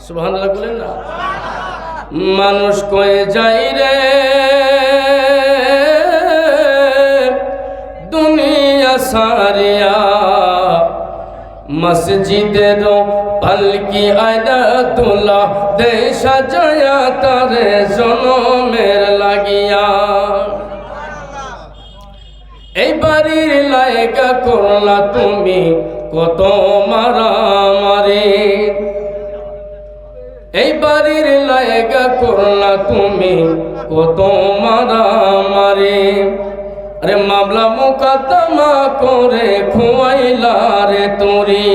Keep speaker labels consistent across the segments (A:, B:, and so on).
A: সুবহানাল্লাহ বলেন না। মানুষ কয়ে যাই রে দুনিয়া সারিয়া, মসজিদের পালকি আয়না তোলা দে সাজায়া তারে জনমের লাগিয়া। এই বাড়ির লায়গা করলা তুমি কত মারামারি, এই বাড়ির লায়গা করলা তুমি কত মারামারি। আরে মামলা মুকদ্দমা করে খুয়াইলা রে তোরি,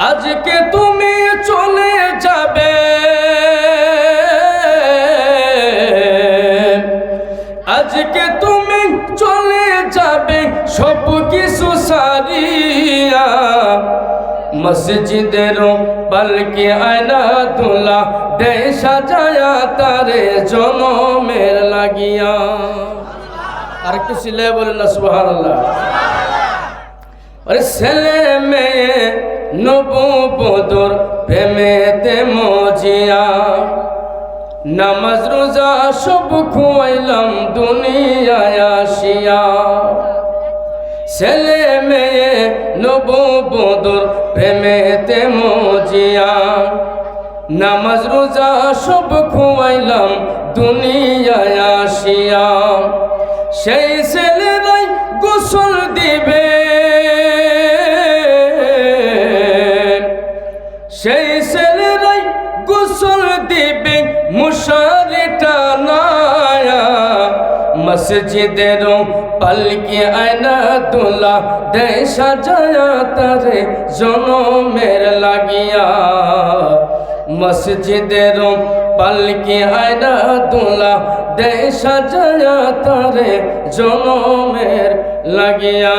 A: আজকে তুমি চলে যাবে, আজকে তুমি চলে যাবে সব কিছু সারিয়া, মসজিদের পালকি আয়না তোলা দে সাজায়া তারে জনমের লাগিয়া। আর একটু সিলে বলেন না সুবহানাল্লাহ। আরে ছেলে মেয়ে নববধূর প্রেমেতে মজিয়া, নামাজ রোজা সব খুয়াইলাম দুনিয়ায় আসিয়া। ছেলে মেয়ে নববধূর প্রেমেতে মজিয়া, নামাজ রোজা সব খুয়াইলাম দুনিয়ায় আসিয়া। সেই ছেলেরাই গোসল দিবে, সেই ছেলেরাই গোসল দিবে মশারি টানায়া, মসজিদের পালকি আয়না তোলা দে সাজায়া তারে জনমের লাগিয়া। মসজিদের পালকি আয়না তোলা দে সাজায়া তারে জনমের লাগিয়া।